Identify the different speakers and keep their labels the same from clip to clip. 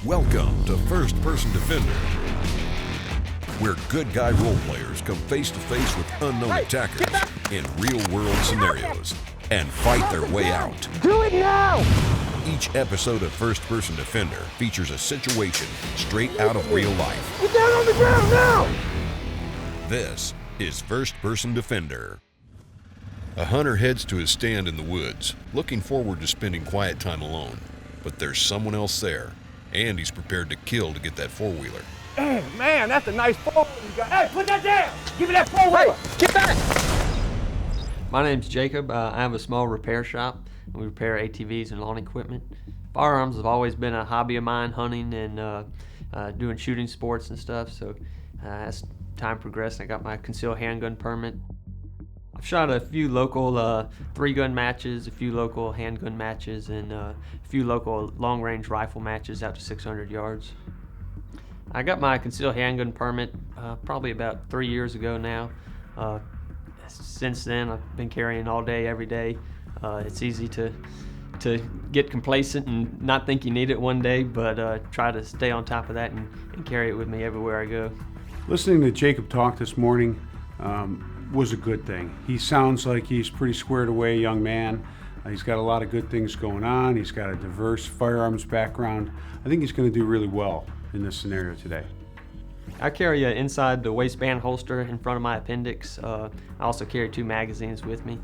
Speaker 1: Welcome to First Person Defender, where good guy role players come face to face with unknown attackers in real-world scenarios and fight their way out.
Speaker 2: Do it now!
Speaker 1: Each episode of First Person Defender features a situation straight out of real life.
Speaker 2: Get down on the ground now!
Speaker 1: This is First Person Defender. A hunter heads to his stand in the woods, looking forward to spending quiet time alone. But there's someone else there, and he's prepared to kill to get that four-wheeler.
Speaker 2: Hey, man, that's a nice four-wheeler you got. Hey, put that down! Give me that four-wheeler! Hey, get back!
Speaker 3: My name's Jacob. I have a small repair shop. We repair ATVs and lawn equipment. Firearms have always been a hobby of mine, hunting and doing shooting sports and stuff. So as time progressed, I got my concealed handgun permit. I've shot a few local 3-gun matches, a few local handgun matches, and a few local long-range rifle matches out to 600 yards. I got my concealed handgun permit probably about 3 years ago now. Since then, I've been carrying all day, every day. It's easy to get complacent and not think you need it one day, but try to stay on top of that and carry it with me everywhere I go.
Speaker 4: Listening to Jacob talk this morning was a good thing. He sounds like he's pretty squared away young man. He's got a lot of good things going on. He's got a diverse firearms background. I think he's going to do really well in this scenario today.
Speaker 3: I carry an inside the waistband holster in front of my appendix. I also carry 2 magazines with me.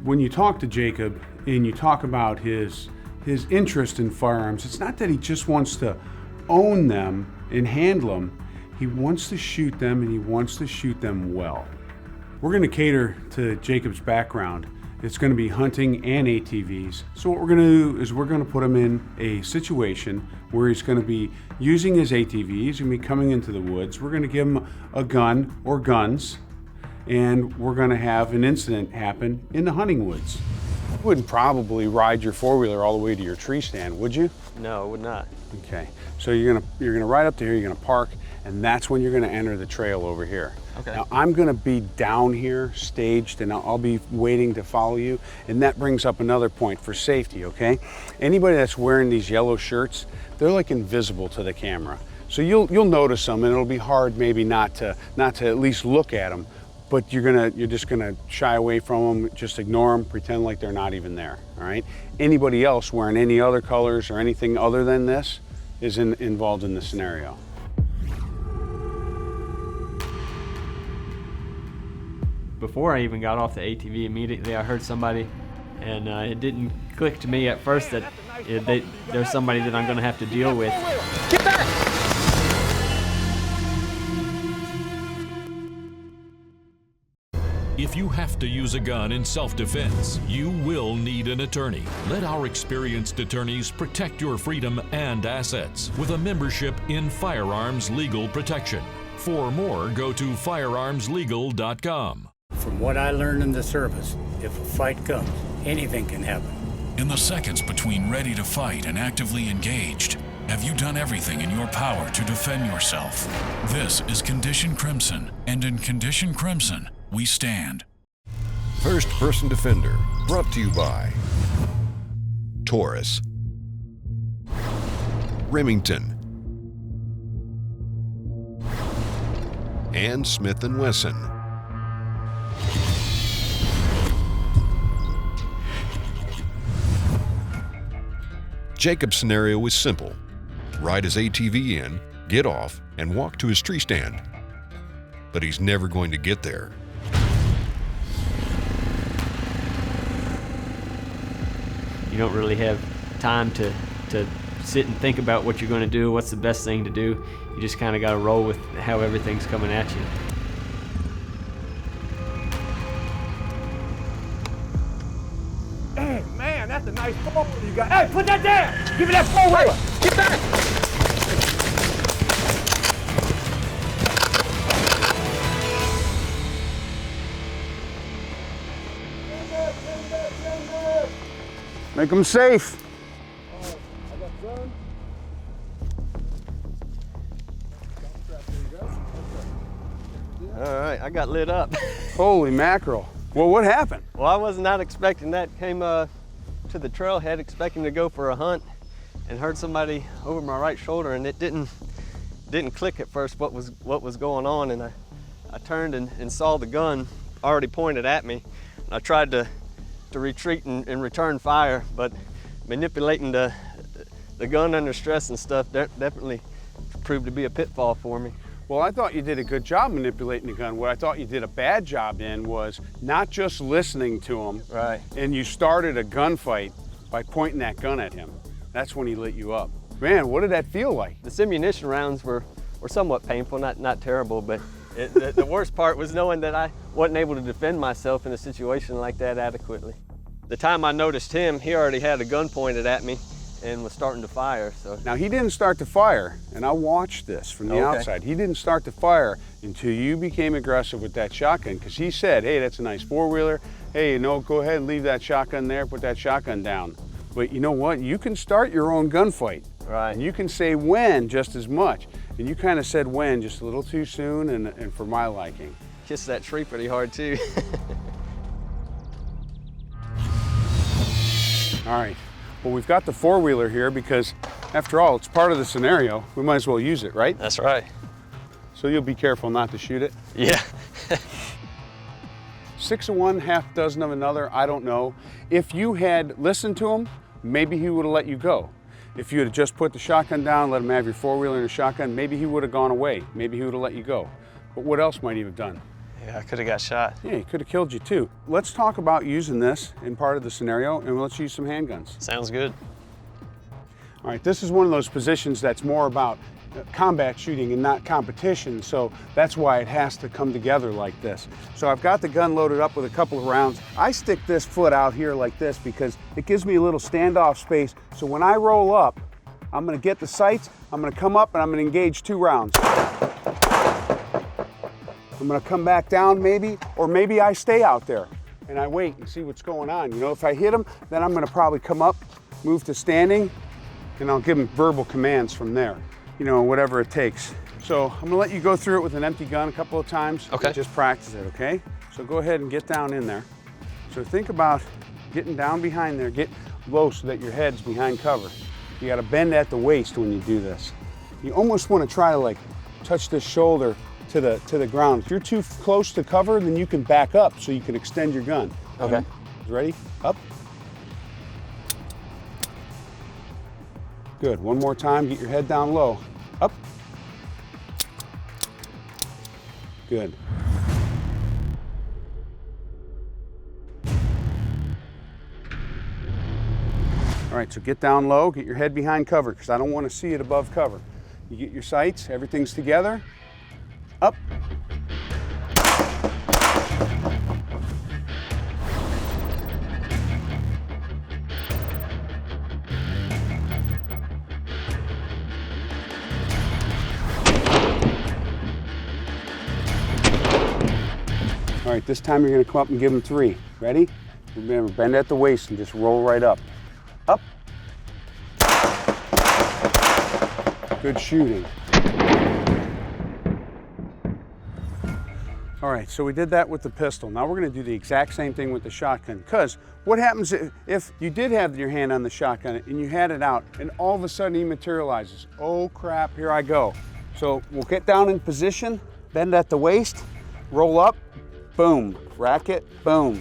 Speaker 4: When you talk to Jacob and you talk about his interest in firearms, it's not that he just wants to own them and handle them. He wants to shoot them, and he wants to shoot them well. We're going to cater to Jacob's background. It's going to be hunting and ATVs. So what we're going to do is we're going to put him in a situation where he's going to be using his ATVs. He's going to be coming into the woods. We're going to give him a gun or guns, and we're going to have an incident happen in the hunting woods.
Speaker 5: You wouldn't probably ride your four-wheeler all the way to your tree stand, would you?
Speaker 3: No, I would not.
Speaker 5: Okay, so you're gonna ride up to here, you're gonna park, and that's when you're gonna enter the trail over here.
Speaker 3: Okay.
Speaker 5: Now I'm gonna be down here, staged, and I'll be waiting to follow you, and that brings up another point for safety, okay? Anybody that's wearing these yellow shirts, they're like invisible to the camera. So you'll notice them, and it'll be hard maybe not to at least look at them, but you're just gonna shy away from them, just ignore them, pretend like they're not even there, all right? Anybody else wearing any other colors or anything other than this is involved in the scenario.
Speaker 3: Before I even got off the ATV, immediately I heard somebody, and it didn't click to me at first that there's somebody that I'm gonna have to deal with.
Speaker 2: Get back!
Speaker 6: If you have to use a gun in self-defense, you will need an attorney. Let our experienced attorneys protect your freedom and assets with a membership in Firearms Legal Protection. For more, go to firearmslegal.com.
Speaker 7: From what I learned in the service, if a fight comes, anything can happen.
Speaker 8: In the seconds between ready to fight and actively engaged, have you done everything in your power to defend yourself? This is Condition Crimson, and in Condition Crimson, we stand.
Speaker 1: First Person Defender, brought to you by Taurus, Remington, and Smith & Wesson. Jacob's scenario is simple. Ride his ATV in, get off, and walk to his tree stand. But he's never going to get there.
Speaker 3: You don't really have time to sit and think about what you're going to do, what's the best thing to do. You just kind of got to roll with how everything's coming at you.
Speaker 2: Hey, man, that's a nice four-wheeler you got. Hey, put that down! Give me that four-wheeler! Get back!
Speaker 5: Make them safe.
Speaker 3: All right, I got lit up.
Speaker 5: Holy mackerel. Well, what happened?
Speaker 3: Well, I was not expecting that. Came to the trailhead expecting to go for a hunt,
Speaker 9: and heard somebody over my right shoulder, and it didn't click at first what was going on, and I turned and saw the gun already pointed at me. And I tried to retreat and return fire, but manipulating the gun under stress and stuff definitely proved to be a pitfall for me.
Speaker 5: Well, I thought you did a good job manipulating the gun. What I thought you did a bad job in was not just listening to him.
Speaker 9: Right.
Speaker 5: And you started a gunfight by pointing that gun at him. That's when he lit you up. Man, what did that feel like?
Speaker 9: The Simunition rounds were somewhat painful, not terrible, but the worst part was knowing that I wasn't able to defend myself in a situation like that adequately. The time I noticed him, he already had a gun pointed at me and was starting to fire. So
Speaker 5: now he didn't start to fire, and I watched this from the outside. He didn't start to fire until you became aggressive with that shotgun, because he said, hey, that's a nice four-wheeler. Hey, go ahead and leave that shotgun there, put that shotgun down. But you know what? You can start your own gunfight.
Speaker 9: Right.
Speaker 5: And you can say when just as much. And you kind of said when just a little too soon and for my liking.
Speaker 9: Kissed that tree pretty hard too.
Speaker 5: All right. Well, we've got the four-wheeler here because, after all, it's part of the scenario. We might as well use it, right?
Speaker 9: That's right.
Speaker 5: So you'll be careful not to shoot it?
Speaker 9: Yeah.
Speaker 5: 6 of one, half dozen of another, I don't know. If you had listened to him, maybe he would have let you go. If you had just put the shotgun down, let him have your four-wheeler and your shotgun, maybe he would have gone away. Maybe he would have let you go. But what else might he have done?
Speaker 9: Yeah, I could have got shot.
Speaker 5: Yeah, he could have killed you too. Let's talk about using this in part of the scenario, and let's use some handguns.
Speaker 9: Sounds good.
Speaker 5: All right, this is one of those positions that's more about combat shooting and not competition, so that's why it has to come together like this. So I've got the gun loaded up with a couple of rounds. I stick this foot out here like this because it gives me a little standoff space, so when I roll up, I'm gonna get the sights, I'm gonna come up and I'm gonna engage 2 rounds. I'm gonna come back down maybe, or maybe I stay out there and I wait and see what's going on. You know, if I hit him, then I'm gonna probably come up, move to standing, and I'll give him verbal commands from there. You know, whatever it takes. So I'm gonna let you go through it with an empty gun a couple of times.
Speaker 9: Okay.
Speaker 5: Just practice it, okay? So go ahead and get down in there. So think about getting down behind there, get low so that your head's behind cover. You gotta bend at the waist when you do this. You almost wanna try to like touch this shoulder to the ground. If you're too close to cover, then you can back up so you can extend your gun.
Speaker 9: Okay.
Speaker 5: Ready? Up. Good, one more time, get your head down low. Up. Good. All right, so get down low, get your head behind cover, because I don't want to see it above cover. You get your sights, everything's together. Up. All right, this time you're gonna come up and give them 3. Ready? Remember, bend at the waist and just roll right up. Up. Good shooting. All right, so we did that with the pistol. Now we're gonna do the exact same thing with the shotgun, because what happens if you did have your hand on the shotgun and you had it out and all of a sudden he materializes? Oh crap, here I go. So we'll get down in position, bend at the waist, roll up, boom, rack it, boom.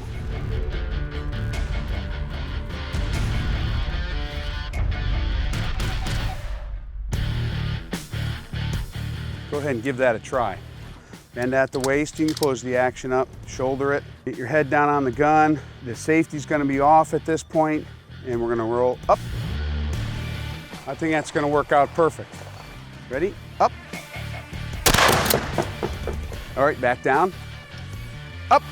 Speaker 5: Go ahead and give that a try. Bend at the waist, you can close the action up, shoulder it, get your head down on the gun. The safety's gonna be off at this point, and we're gonna roll up. I think that's gonna work out perfect. Ready? Up. All right, back down. Up.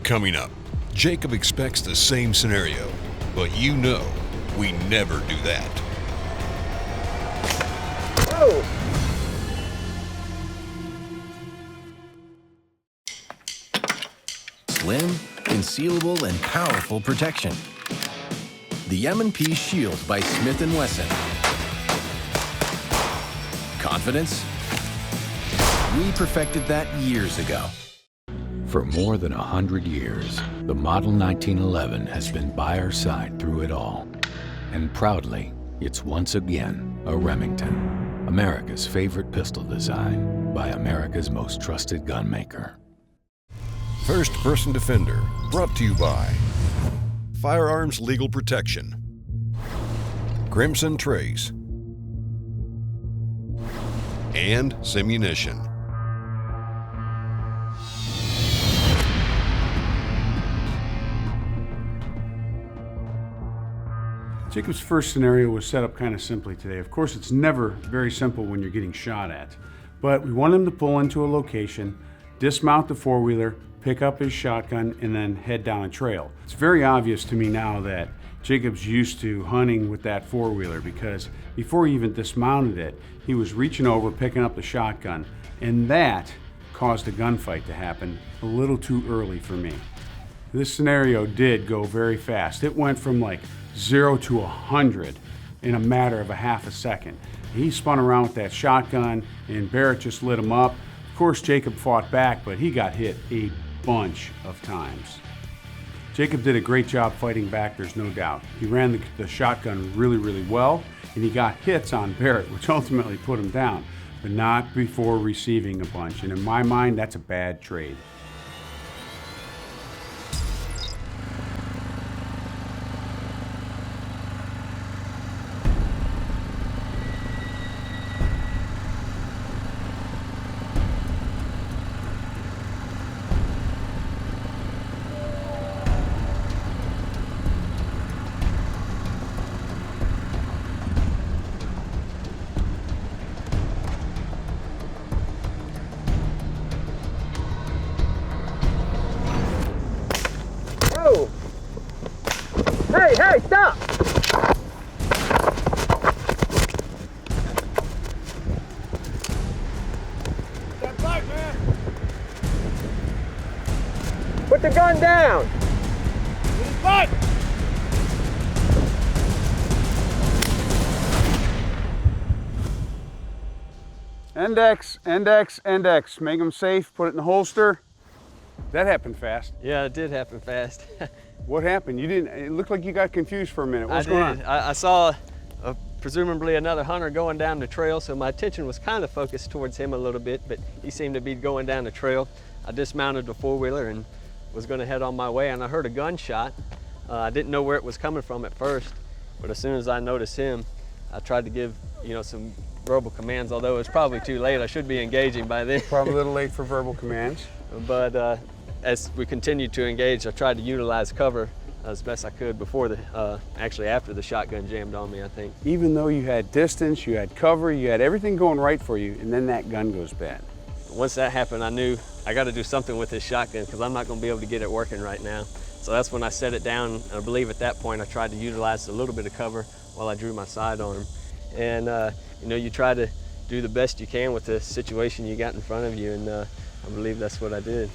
Speaker 1: Coming up, Jacob expects the same scenario, but you know we never do that.
Speaker 2: Whoa!
Speaker 10: Slim, concealable, and powerful protection. The M&P Shield by Smith & Wesson. Confidence? We perfected that years ago.
Speaker 11: For more than 100 years, the Model 1911 has been by our side through it all. And proudly, it's once again a Remington, America's favorite pistol design by America's most trusted gun maker.
Speaker 1: First Person Defender, brought to you by Firearms Legal Protection, Crimson Trace, and Simunition.
Speaker 4: Jacob's first scenario was set up kind of simply today. Of course, it's never very simple when you're getting shot at. But we want him to pull into a location, dismount the four-wheeler, pick up his shotgun, and then head down a trail. It's very obvious to me now that Jacob's used to hunting with that four-wheeler, because before he even dismounted it, he was reaching over, picking up the shotgun, and that caused a gunfight to happen a little too early for me. This scenario did go very fast. It went from like 0 to 100 in a matter of a half a second. He spun around with that shotgun and Barrett just lit him up. Of course, Jacob fought back, but he got hit a bunch of times. Jacob did a great job fighting back, there's no doubt. He ran the shotgun really, really well, and he got hits on Barrett, which ultimately put him down, but not before receiving a bunch. And in my mind, that's a bad trade.
Speaker 2: Hey, stop! Stand back, man. Put the gun down. He's back.
Speaker 4: Index, index, index. Make them safe, put it in the holster. That happened fast.
Speaker 9: Yeah, it did happen fast.
Speaker 4: What happened? You didn't, it looked like you got confused for a minute. What's going on?
Speaker 9: I saw presumably another hunter going down the trail, so my attention was kind of focused towards him a little bit, but he seemed to be going down the trail. I dismounted the four-wheeler and was going to head on my way, and I heard a gunshot. I didn't know where it was coming from at first, but as soon as I noticed him, I tried to give, some verbal commands, although it was probably too late. I should be engaging by then.
Speaker 4: Probably a little late for verbal commands.
Speaker 9: But as we continued to engage, I tried to utilize cover as best I could before actually after the shotgun jammed on me, I think.
Speaker 4: Even though you had distance, you had cover, you had everything going right for you, and then that gun goes bad.
Speaker 9: Once that happened, I knew I got to do something with this shotgun because I'm not going to be able to get it working right now. So that's when I set it down. I believe at that point I tried to utilize a little bit of cover while I drew my sight on him. And you try to do the best you can with the situation you got in front of you, and I believe that's what I did.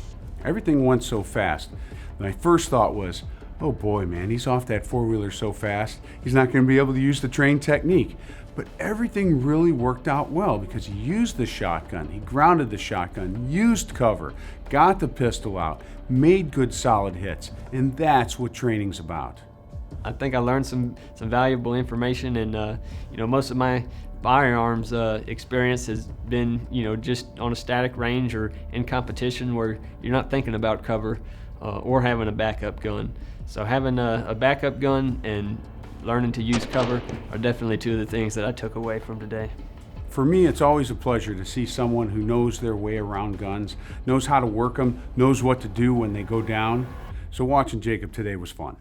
Speaker 4: Everything went so fast. My first thought was, oh boy, man, he's off that four-wheeler so fast, he's not going to be able to use the trained technique. But everything really worked out well because he used the shotgun, he grounded the shotgun, used cover, got the pistol out, made good solid hits, and that's what training's about.
Speaker 3: I think I learned some valuable information, and most of my firearms experience has been just on a static range or in competition where you're not thinking about cover or having a backup gun. So having a backup gun and learning to use cover are definitely two of the things that I took away from today.
Speaker 4: For me, it's always a pleasure to see someone who knows their way around guns, knows how to work them, knows what to do when they go down. So watching Jacob today was fun.